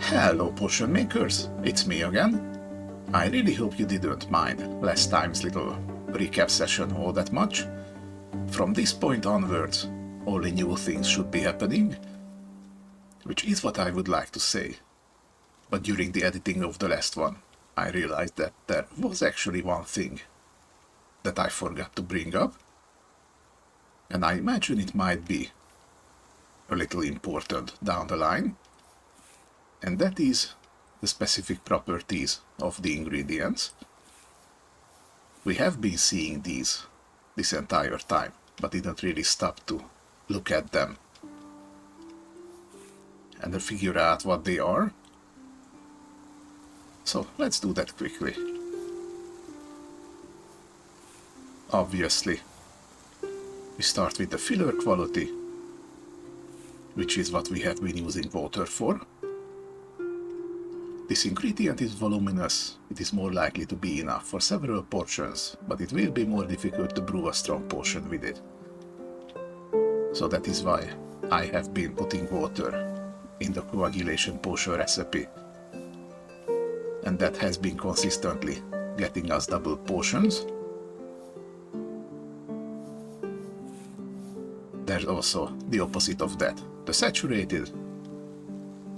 Hello potion makers, it's me again. I really hope you didn't mind last time's little recap session all that much. From this point onwards, only new things should be happening, which is what I would like to say. But during the editing of the last one, I realized that there was actually one thing that I forgot to bring up, and I imagine it might be a little important down the line, and that is the specific properties of the ingredients. We have been seeing these this entire time, but didn't really stop to look at them and then figure out what they are. So let's do that quickly. Obviously, we start with the filler quality, which is what we have been using water for. This ingredient is voluminous. It is more likely to be enough for several portions, but it will be more difficult to brew a strong potion with it. So that is why I have been putting water in the coagulation potion recipe, and that has been consistently getting us double potions. There's also the opposite of that, the saturated.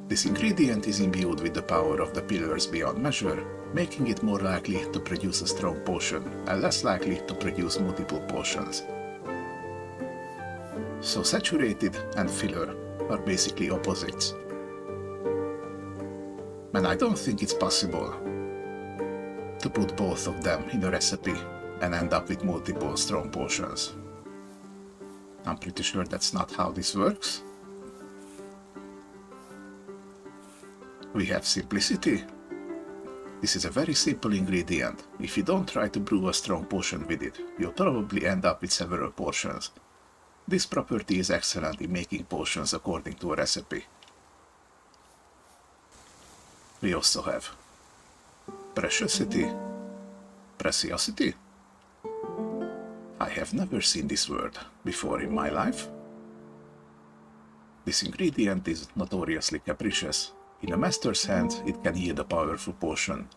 This ingredient is imbued with the power of the pillars beyond measure, making it more likely to produce a strong potion and less likely to produce multiple potions. So saturated and filler are basically opposites. And I don't think it's possible to put both of them in a recipe and end up with multiple strong potions. I'm pretty sure that's not how this works. We have simplicity. This is a very simple ingredient. If you don't try to brew a strong potion with it, you'll probably end up with several portions. This property is excellent in making potions according to a recipe. We also have preciosity. Preciosity? I have never seen this word before in my life. This ingredient is notoriously capricious. In a master's hand, it can yield a powerful potion,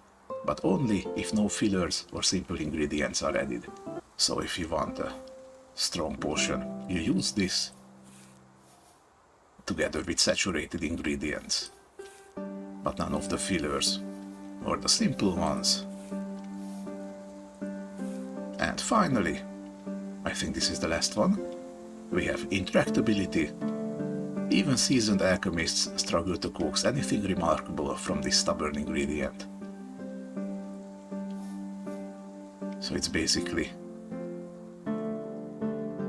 but only if no fillers or simple ingredients are added. So if you want a strong potion, you use this together with saturated ingredients, but none of the fillers or the simple ones. And finally, I think this is the last one, we have intractability. Even seasoned alchemists struggle to coax anything remarkable from this stubborn ingredient. So it's basically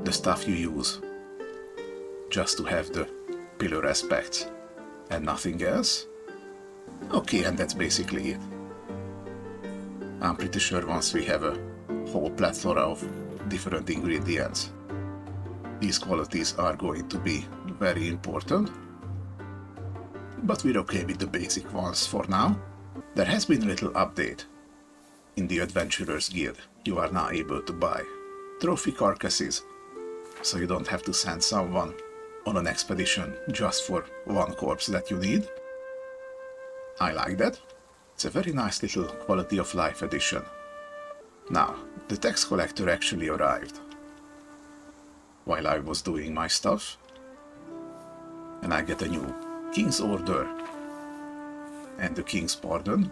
the stuff you use just to have the pillar aspects and nothing else. Okay, and that's basically it. I'm pretty sure once we have a whole plethora of different ingredients, these qualities are going to be very important, but we're okay with the basic ones for now. There has been a little update. In the Adventurers Guild, you are now able to buy trophy carcasses, so you don't have to send someone on an expedition just for one corpse that you need. I like that. It's a very nice little quality of life addition. Now, the tax collector actually arrived while I was doing my stuff, and I get a new King's Order and the King's Pardon,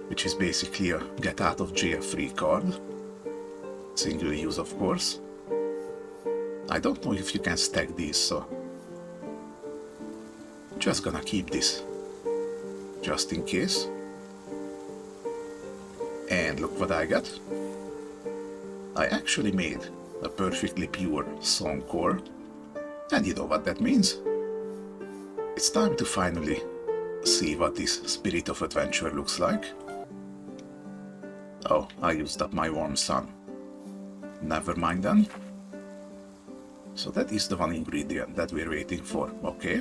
which is basically a get out of jail free card. Single use, of course. I don't know if you can stack these, so just gonna keep this just in case. And look what I got. I actually made a perfectly pure song core, and you know what that means. It's time to finally see what this spirit of adventure looks like. Oh, I used up my warm sun. Never mind then. So that is the one ingredient that we're waiting for, okay?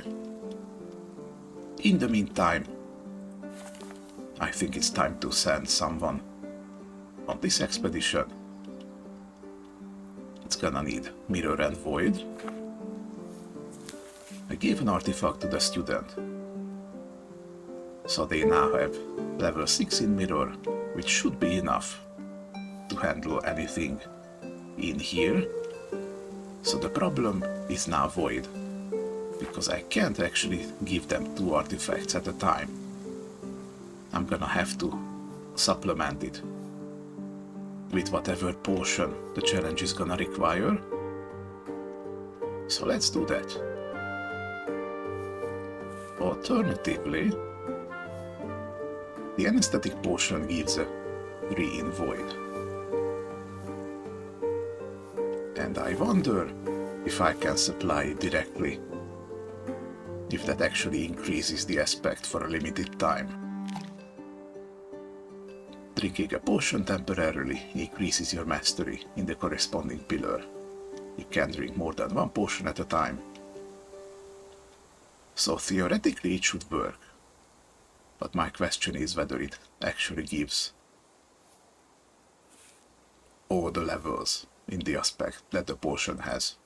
In the meantime, I think it's time to send someone on this expedition. It's gonna need mirror and void. I gave an artifact to the student, So they now have level 6 in mirror, which should be enough to handle anything in here. So the problem is now void, because I can't actually give them 2 artifacts at a time. I'm gonna have to supplement it with whatever potion the challenge is gonna require. So let's do that. Alternatively, the anesthetic potion gives a 3 in void. And I wonder if I can supply it directly, if that actually increases the aspect for a limited time. Drinking a potion temporarily increases your mastery in the corresponding pillar. You can drink more than 1 potion at a time. So theoretically it should work, but my question is whether it actually gives all the levels in the aspect that the potion has.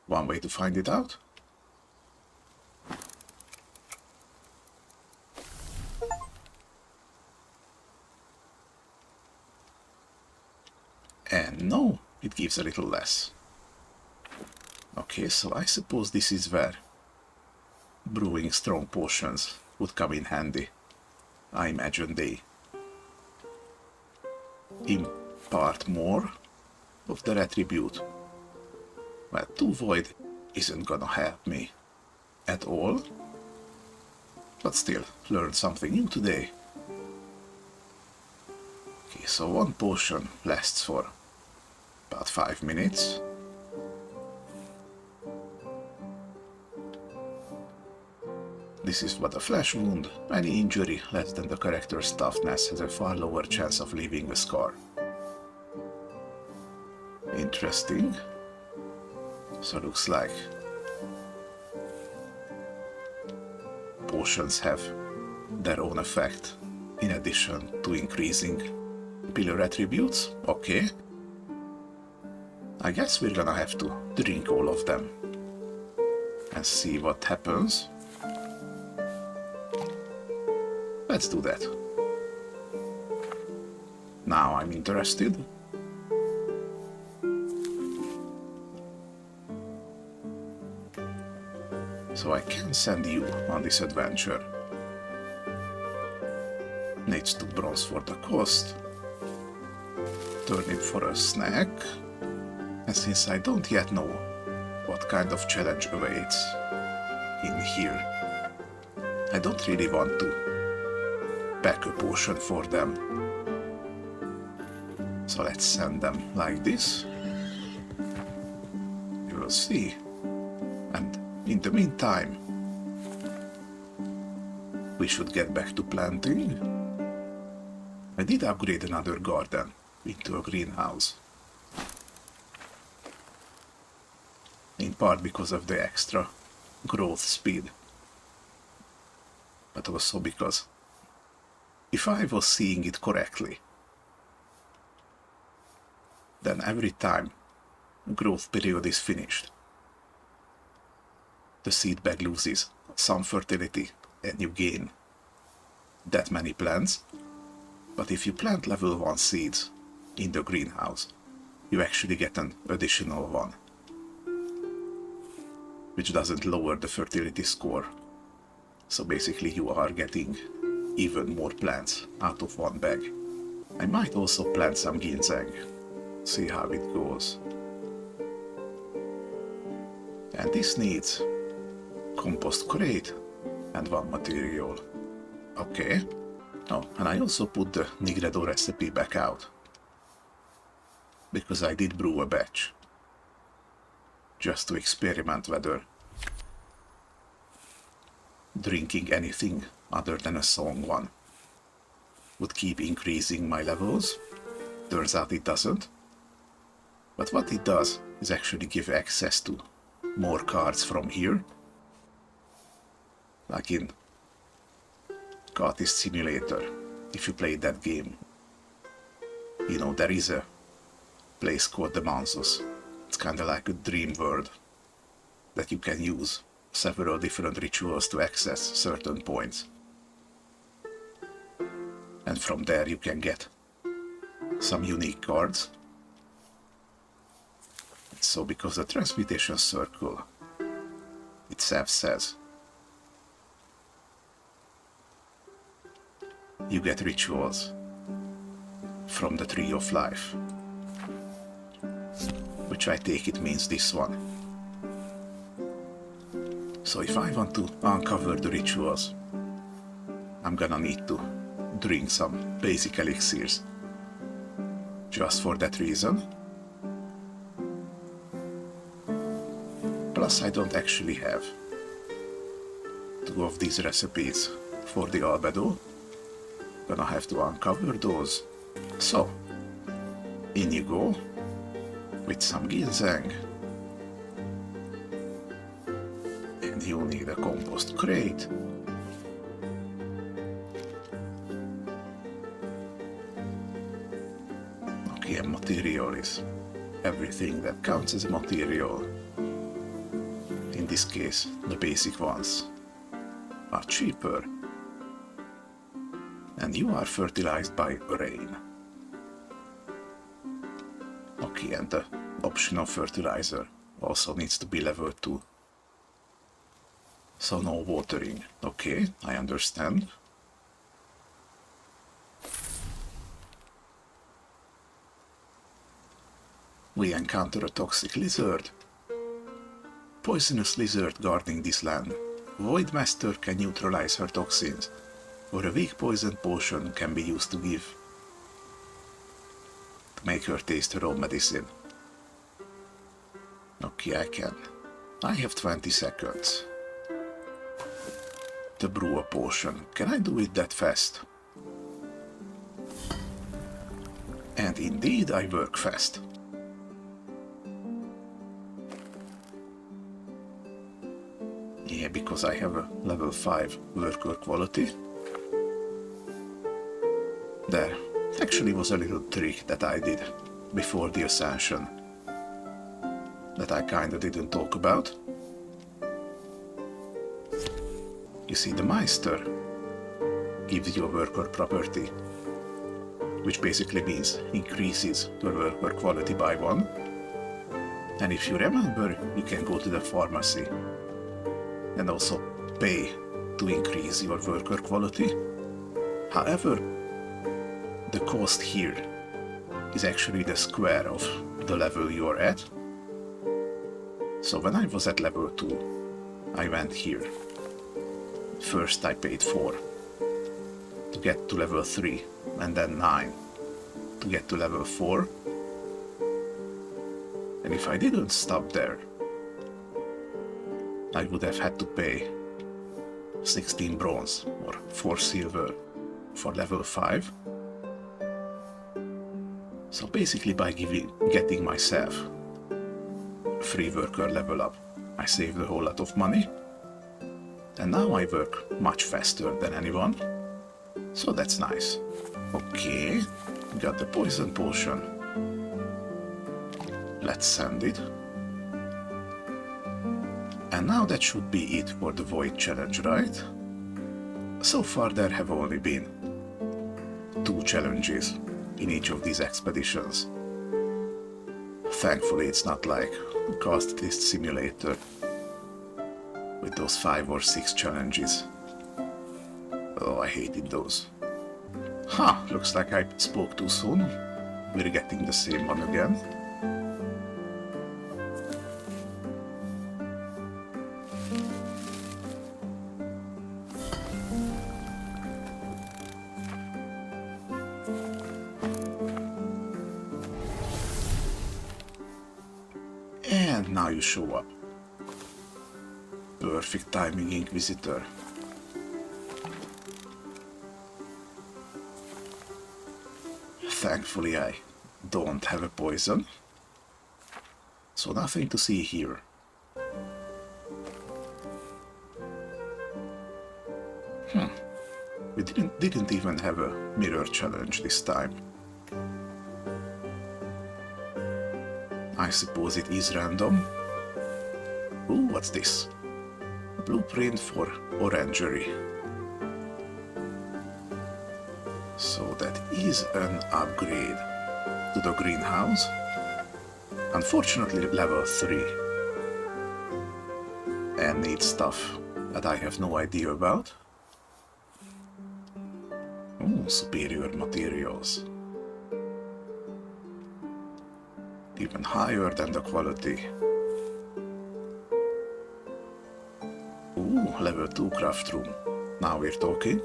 One way to find it out? And no, it gives a little less. Okay, so I suppose this is where brewing strong potions would come in handy. I imagine they impart more of their attribute. Well, 2 void isn't gonna help me at all, but still, learned something new today. Okay, so 1 potion lasts for about 5 minutes. This is what a flesh wound. Any injury less than the character's toughness has a far lower chance of leaving a scar. Interesting. So looks like potions have their own effect in addition to increasing pillar attributes. Okay. I guess we're gonna have to drink all of them and see what happens. Let's do that. Now I'm interested. So I can send you on this adventure. Needs 2 bronze for the cost. Turnip for a snack. And since I don't yet know what kind of challenge awaits in here, I don't really want to pack a potion for them. So let's send them like this. You will see. And in the meantime, we should get back to planting. I did upgrade another garden into a greenhouse. In part because of the extra growth speed, but also because if I was seeing it correctly, then every time growth period is finished, the seed bag loses some fertility and you gain that many plants. But if you plant level 1 seeds in the greenhouse, you actually get an additional 1, which doesn't lower the fertility score. So basically you are getting even more plants out of 1 bag. I might also plant some ginseng, see how it goes. And this needs compost crate and 1 material. Okay. Oh, and I also put the Nigredo recipe back out, because I did brew a batch, just to experiment whether drinking anything other than a song one would keep increasing my levels. Turns out it doesn't. But what it does is actually give access to more cards from here. Like in Artist Simulator, if you played that game. You know, there is a place called the Mansos. It's kinda like a dream world that you can use several different rituals to access certain points. And from there you can get some unique cards. So because the transmutation circle itself says you get rituals from the Tree of Life, which I take it means this one. So if I want to uncover the rituals, I'm gonna need to drink some basic elixirs. Just for that reason. Plus I don't actually have 2 of these recipes for the albedo. Gonna have to uncover those. So, in you go, with some ginseng. And you need a compost crate. Okay, and material is everything that counts as a material. In this case, the basic ones are cheaper. And you are fertilized by rain. Okay, and the optional fertilizer also needs to be level 2. So no watering. Okay, I understand. We encounter a toxic lizard. Poisonous lizard guarding this land. Void Master can neutralize her toxins, or a weak poison potion can be used to make her taste her own medicine. Okay, I can. I have 20 seconds to brew a potion. Can I do it that fast? And indeed I work fast. Yeah, because I have a level 5 worker quality. There actually was a little trick that I did before the ascension that I kinda didn't talk about. You see, the Meister gives you a worker property, which basically means increases your worker quality by 1. And if you remember, you can go to the pharmacy and also pay to increase your worker quality. However, the cost here is actually the square of the level you're at. So when I was at level 2, I went here. First I paid 4 to get to level 3, and then 9 to get to level 4. And if I didn't stop there, I would have had to pay 16 bronze or 4 silver for level 5. So basically by getting myself a free worker level up, I saved a whole lot of money. And now I work much faster than anyone. So that's nice. Okay, got the poison potion. Let's send it. And now that should be it for the Void challenge, right? So far there have only been 2 challenges in each of these expeditions. Thankfully it's not like Cast Test Simulator with those 5 or 6 challenges. Oh, I hated those. Looks like I spoke too soon. We're getting the same one again. And now you show up. Perfect timing, Inquisitor. Thankfully I don't have a poison, so nothing to see here. We didn't even have a mirror challenge this time. I suppose it is random. Ooh, what's this? Blueprint for orangery. So that is an upgrade to the greenhouse. Unfortunately level 3. And needs stuff that I have no idea about. Oh, superior materials. Even higher than the quality. Ooh, level 2 craft room. Now we're talking.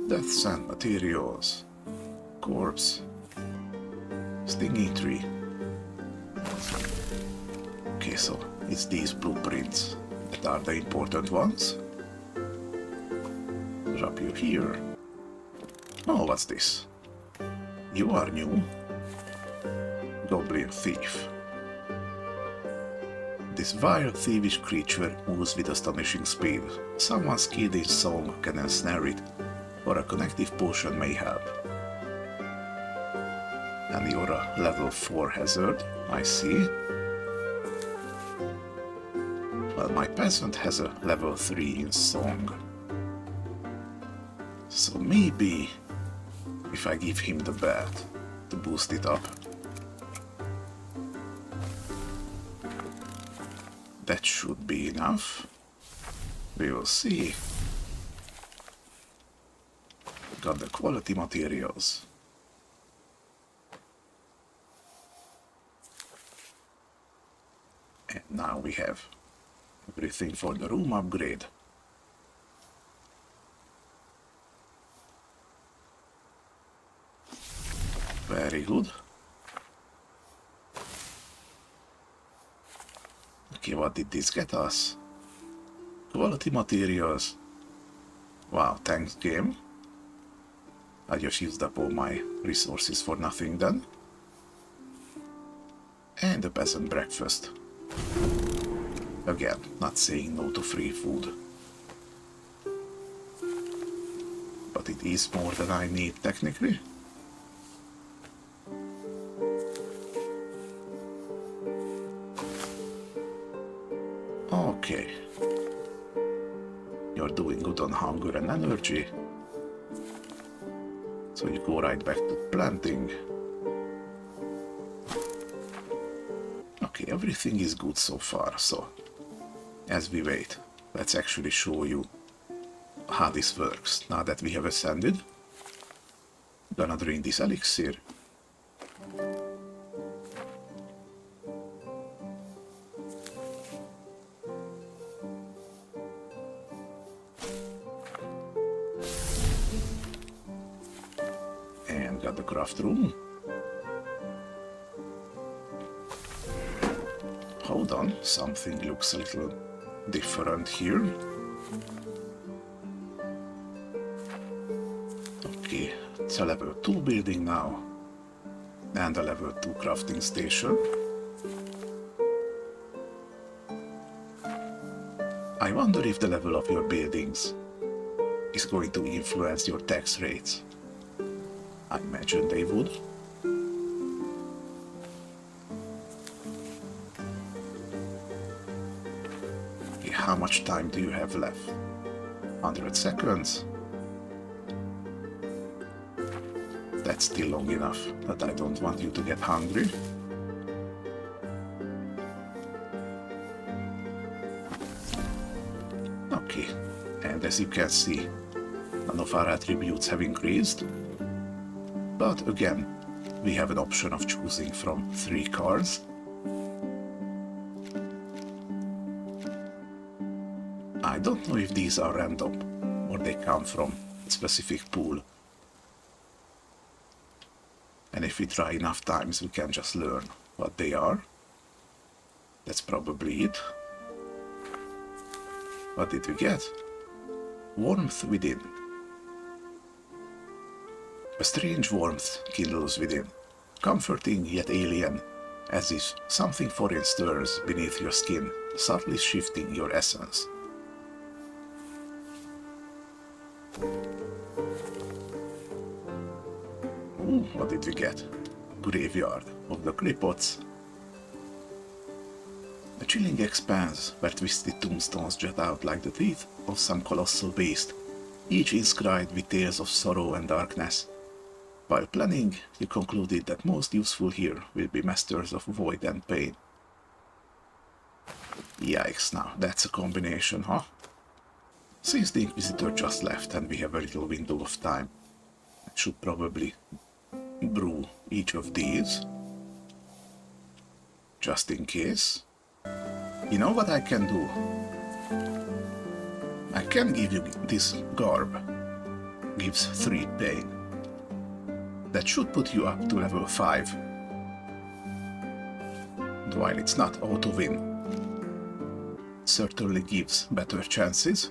Death sand materials. Corpse. Stinging tree. Okay, so it's these blueprints that are the important ones. Drop you here. Oh, what's this? You are new. Goblin thief. This vile thievish creature moves with astonishing speed. Someone skilled in song can ensnare it, or a connective potion may help. And you're a level 4 hazard, I see. Well, my peasant has a level 3 in song. So maybe if I give him the bat to boost it up, that should be enough. We will see. Got the quality materials. And now we have everything for the room upgrade. Very good. Okay, what did this get us? Quality materials. Wow, thanks game. I just used up all my resources for nothing then. And a peasant breakfast. Again, not saying no to free food. But it is more than I need technically. Okay. You're doing good on hunger and energy. So you go right back to planting. Okay, everything is good so far, so as we wait, let's actually show you how this works. Now that we have ascended, gonna drink this elixir. And got the craft room. Hold on, something looks a little different here. Okay, it's a level 2 building now. And a level 2 crafting station. I wonder if the level of your buildings is going to influence your tax rates. I imagine they would. Okay, how much time do you have left? 100 seconds? That's still long enough, but I don't want you to get hungry. Okay, and as you can see, none of our attributes have increased. But again, we have an option of choosing from 3 cards. I don't know if these are random or they come from a specific pool. And if we try enough times, we can just learn what they are. That's probably it. What did we get? Warmth within. A strange warmth kindles within, comforting yet alien, as if something foreign stirs beneath your skin, subtly shifting your essence. Ooh, what did we get? graveyard of the Clipots. A chilling expanse where twisted tombstones jut out like the teeth of some colossal beast, each inscribed with tales of sorrow and darkness. While planning, you concluded that most useful here will be masters of void and pain. Yikes, now that's a combination, huh? Since the Inquisitor just left and we have a little window of time, I should probably brew each of these, just in case. You know what I can do? I can give you this garb. Gives 3 pain. That should put you up to level 5. While it's not auto-win, it certainly gives better chances.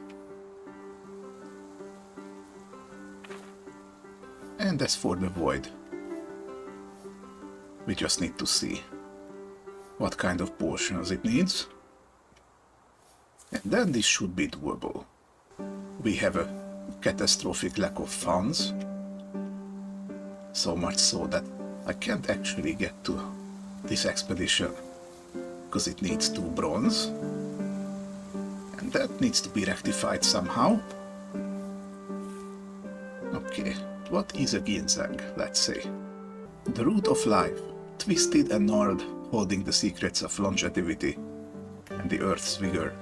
And as for the void, we just need to see what kind of potions it needs. And then this should be doable. We have a catastrophic lack of funds. So much so that I can't actually get to this expedition because it needs 2 bronze. And that needs to be rectified somehow. Okay, what is a ginseng, let's say? The root of life, twisted and gnarled, holding the secrets of longevity and the earth's vigor.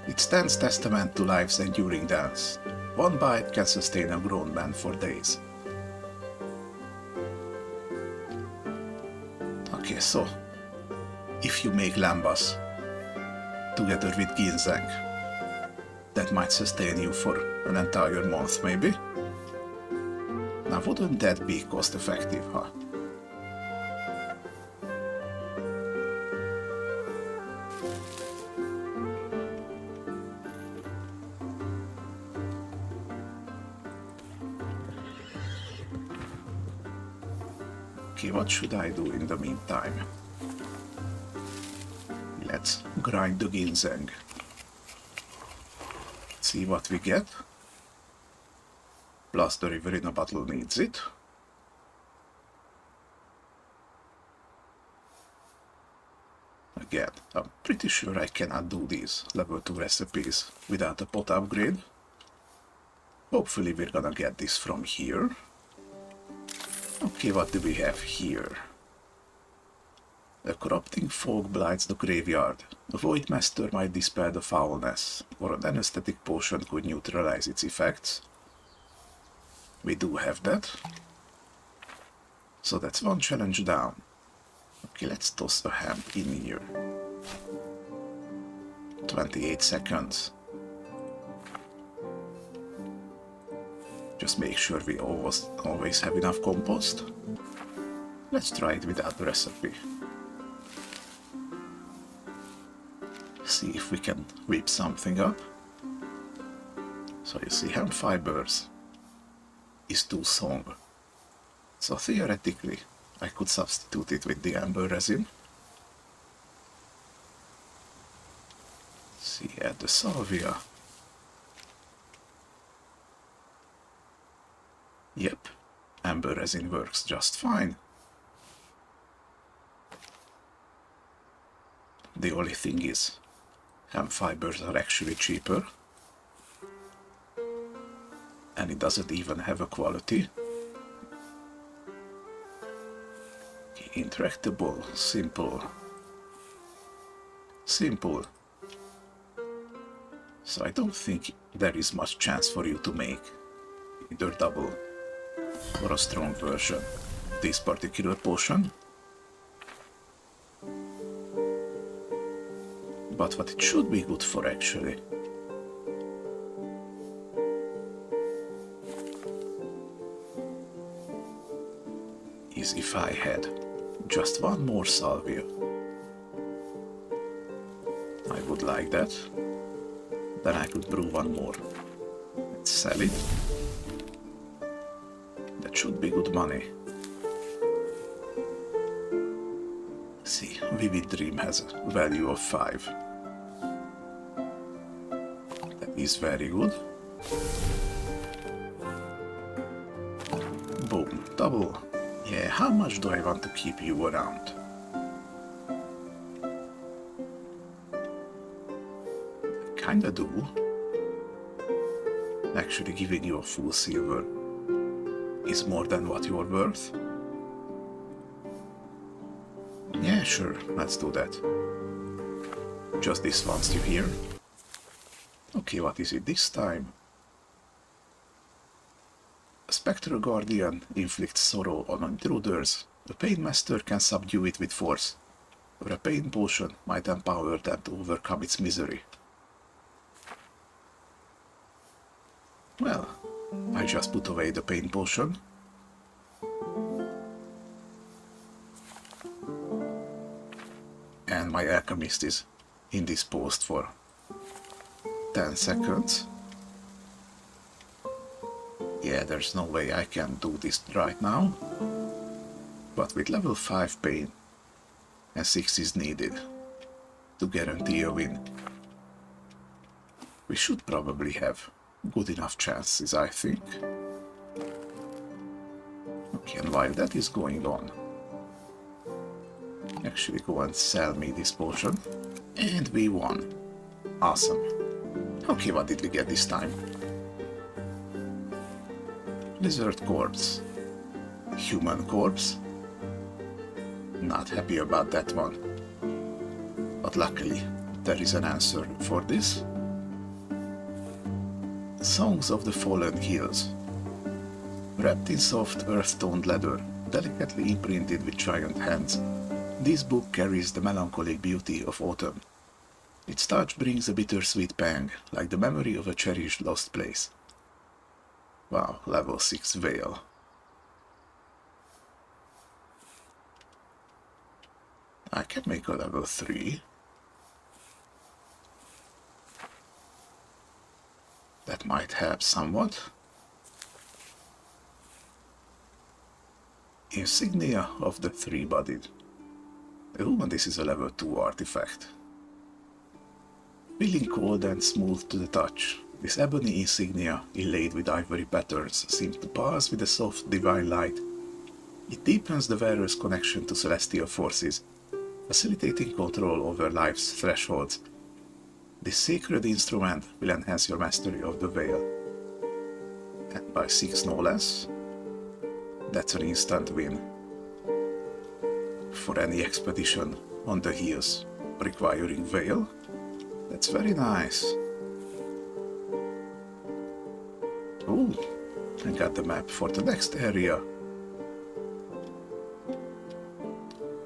It stands testament to life's enduring dance. 1 bite can sustain a grown man for days. Okay, so if you make lambas together with ginseng, that might sustain you for an entire month maybe. Now wouldn't that be cost effective, huh? Okay, what should I do in the meantime? Let's grind the ginseng. See what we get. Plus the river in a bottle needs it. Again, I'm pretty sure I cannot do these level 2 recipes without a pot upgrade. Hopefully we're gonna get this from here. Okay, what do we have here? A corrupting fog blights the graveyard. A void master might dispel the foulness, or an anesthetic potion could neutralize its effects. We do have that. So that's 1 challenge down. Okay, let's toss a hemp in here. 28 seconds. Just make sure we always have enough compost. Let's try it without the recipe. See if we can whip something up. So you see, hemp fibers is too strong. So theoretically, I could substitute it with the amber resin. See, add the salvia. Yep, amber resin works just fine. The only thing is, hemp fibers are actually cheaper. And it doesn't even have a quality. Okay, intractable, simple. Simple. So I don't think there is much chance for you to make either double or a strong version of this particular potion. But what it should be good for actually is if I had just 1 more salvia. I would like that. Then I could brew 1 more and sell it. That should be good money. See, Vivid Dream has a value of 5. That is very good. Boom, double. Yeah, how much do I want to keep you around? Kinda do. Actually, giving you a full silver is more than what you're worth. Yeah, sure, let's do that. Just this once, you hear? Okay, what is it this time? A spectral guardian inflicts sorrow on intruders. The pain master can subdue it with force, or a pain potion might empower them to overcome its misery. Well, I just put away the pain potion. And my alchemist is indisposed for 10 seconds. Yeah, there's no way I can do this right now. But with level 5 pain, and 6 is needed to guarantee a win, we should probably have good enough chances, I think. Okay, and while that is going on, actually go and sell me this potion. And we won. Awesome. Okay, what did we get this time? Lizard corpse. Human corpse. Not happy about that one. But luckily, there is an answer for this. Songs of the Fallen Hills. Wrapped in soft earth-toned leather, delicately imprinted with giant hands, this book carries the melancholic beauty of autumn. Its touch brings a bittersweet pang, like the memory of a cherished lost place. Wow, level 6 veil. I can make a level 3. That might help somewhat. Insignia of the Three-Bodied. Oh, and this is a level 2 artifact. Feeling cold and smooth to the touch, this ebony insignia, inlaid with ivory patterns, seems to pulse with a soft divine light. It deepens the wearer's connection to celestial forces, facilitating control over life's thresholds. This sacred instrument will enhance your mastery of the veil. And by 6 no less, that's an instant win. For any expedition on the hills requiring veil, that's very nice. Ooh, I got the map for the next area.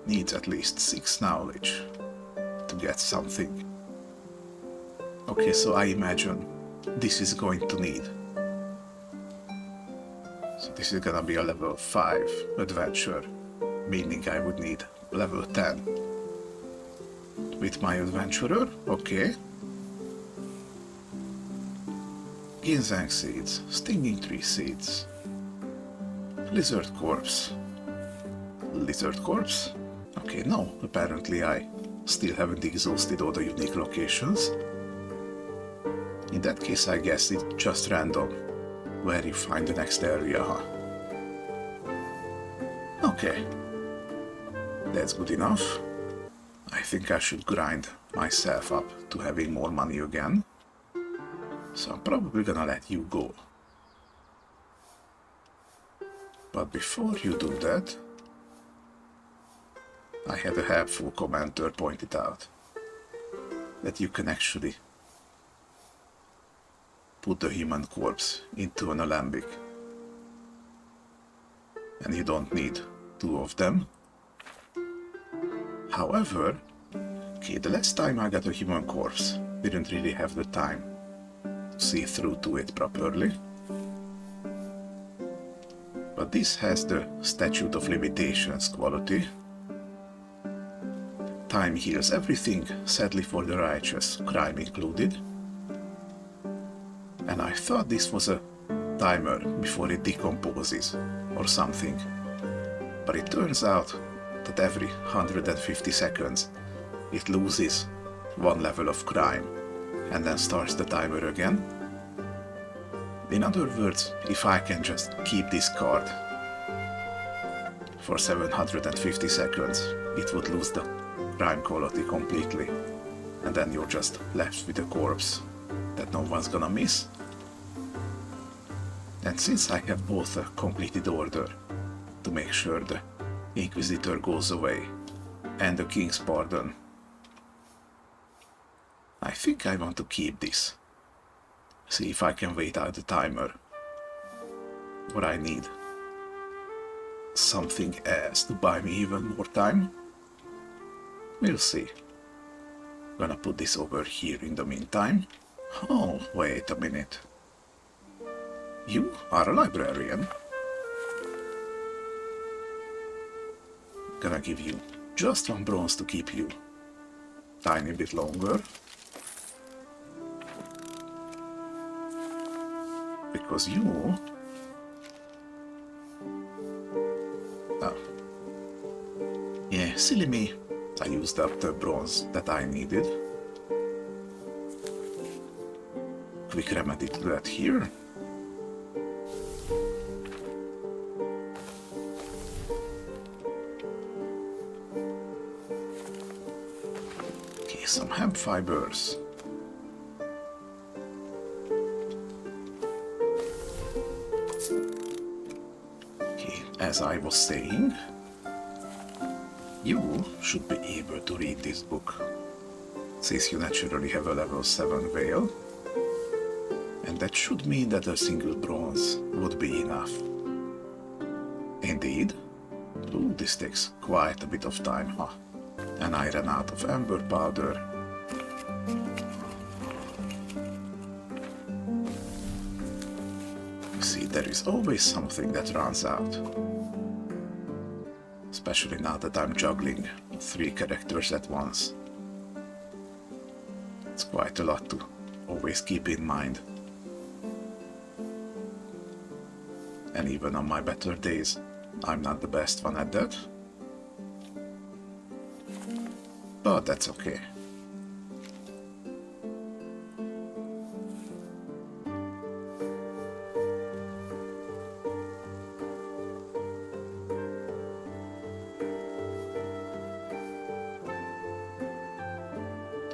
Needs at least 6 knowledge to get something. Okay, so I imagine this is going to need. So this is gonna be a level 5 adventure, meaning I would need level 10. With my adventurer, okay. Ginseng seeds, stinging tree seeds, lizard corpse. Lizard corpse? Okay, no, apparently I still haven't exhausted all the unique locations. In that case, I guess it's just random where you find the next area, huh? Okay, that's good enough. I think I should grind myself up to having more money again. So I'm probably gonna let you go. But before you do that, I had a helpful commenter point it out that you can actually put the human corpse into an alembic. And you don't need 2 of them. However, okay, the last time I got a human corpse, didn't really have the time to see through to it properly. But this has the Statute of Limitations quality. Time heals everything, sadly for the righteous, crime included. And I thought this was a timer before it decomposes or something. But it turns out that every 150 seconds it loses 1 level of crime and then starts the timer again. In other words, if I can just keep this card for 750 seconds, it would lose the crime quality completely. And then you're just left with a corpse that no one's gonna miss. And since I have both a completed order to make sure the Inquisitor goes away and the King's pardon, I think I want to keep this. See if I can wait out the timer. Or I need something else to buy me even more time. We'll see. Gonna put this over here in the meantime. Oh, wait a minute. You are a librarian. Gonna give you just 1 bronze to keep you tiny bit longer. Because you... Oh. Yeah, silly me. I used up the bronze that I needed. Quick remedy to that here. Okay, some hemp fibers. Okay, as I was saying, you should be able to read this book, since you naturally have a level 7 veil, and that should mean that a single bronze would be enough. Indeed. Ooh, this takes quite a bit of time, huh? And I ran out of amber powder. You see, there is always something that runs out. Especially now that I'm juggling 3 characters at once. It's quite a lot to always keep in mind. And even on my better days, I'm not the best one at that. But that's okay.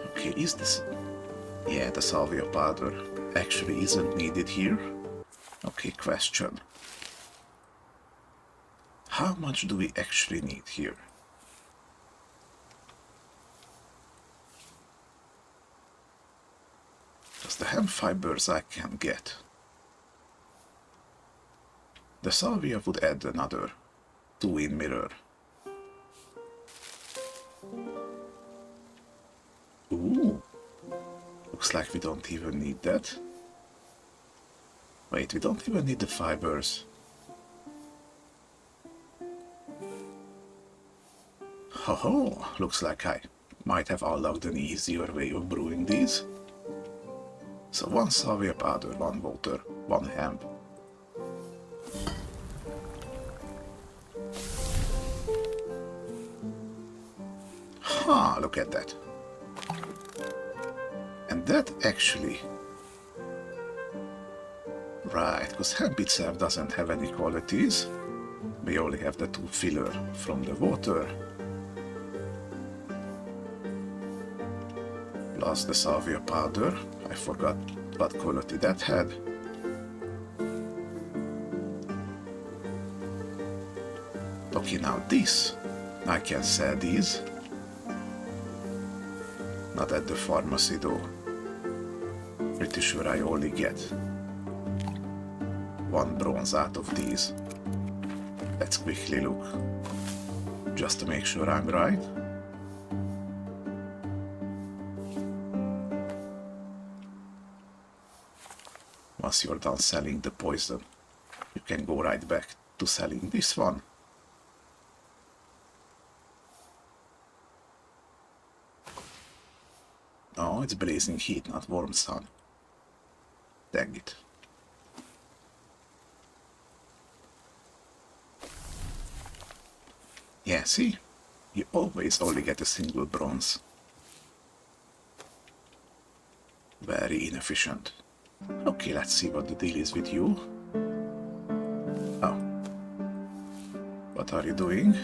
Okay, is this... Yeah, the salvia powder actually isn't needed here. Okay, question. How much do we actually need here? Because the hemp fibers I can get. The salvia would add another 2 in mirror. Ooh, looks like we don't even need that. Wait, we don't even need the fibers. Ho-ho, looks like I might have unlocked an easier way of brewing these. So 1 salvia powder, 1 water, 1 hemp. Ha, look at that. And that actually... Right, because hemp itself doesn't have any qualities. We only have the 2 filler from the water. Plus the salvia powder. I forgot what quality that had. Okay, now this. I can sell these. Not at the pharmacy though. Pretty sure I only get 1 bronze out of these. Let's quickly look, just to make sure I'm right. Once you're done selling the poison, you can go right back to selling this one. Oh, it's blazing heat, not warm sun. Dang it. Yeah, see? You always only get a single bronze. Very inefficient. Okay, let's see what the deal is with you. Oh. What are you doing?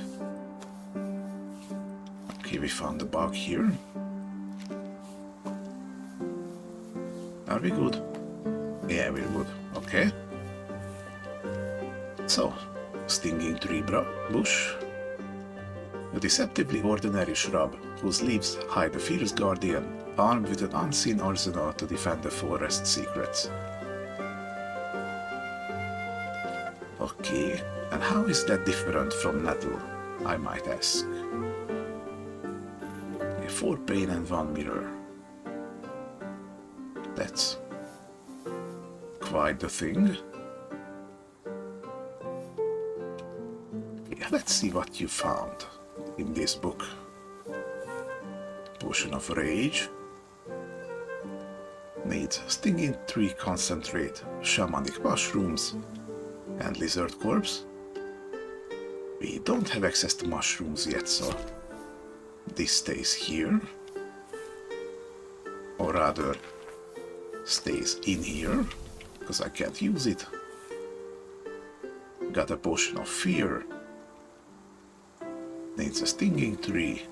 Okay, we found the bug here. Are we good? Yeah, we're good. Okay. So, stinging tree bush. A deceptively ordinary shrub whose leaves hide a fierce guardian armed with an unseen arsenal to defend the forest's secrets. Okay, and how is that different from nettle, I might ask? 4 pain and 1 mirror. That's quite the thing. Yeah, let's see what you found in this book. Potion of Rage. Needs stinging tree concentrate, shamanic mushrooms, and lizard corpse. We don't have access to mushrooms yet, so this stays here. Or rather, stays in here, because I can't use it. Got a potion of fear. Needs a stinging tree.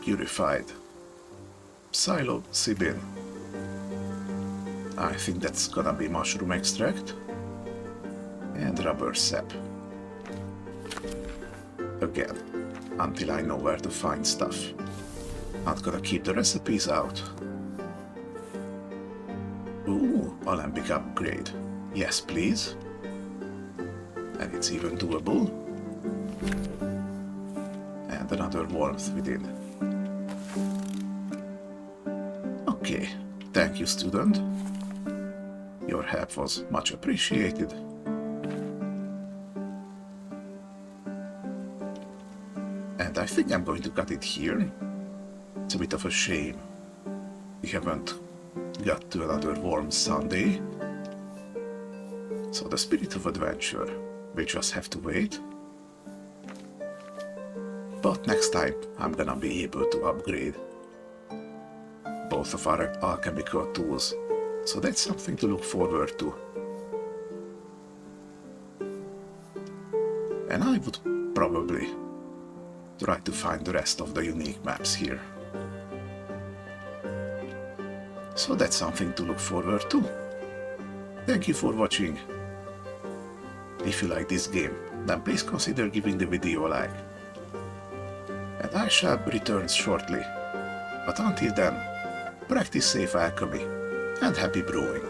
Purified psilocybin. I think that's gonna be mushroom extract. And rubber sap. Again, until I know where to find stuff. Not gonna keep the recipes out. Ooh, alembic upgrade. Yes, please. And it's even doable. And another warmth within. Okay, thank you, student. Your help was much appreciated. And I think I'm going to cut it here. It's a bit of a shame we haven't got to another warm Sunday. So the spirit of adventure will just have to wait. But next time I'm gonna be able to upgrade both of our alchemical tools. So that's something to look forward to. And I would probably try to find the rest of the unique maps here. So that's something to look forward to. Thank you for watching. If you like this game, then please consider giving the video a like. And I shall return shortly. But until then, practice safe alchemy and happy brewing.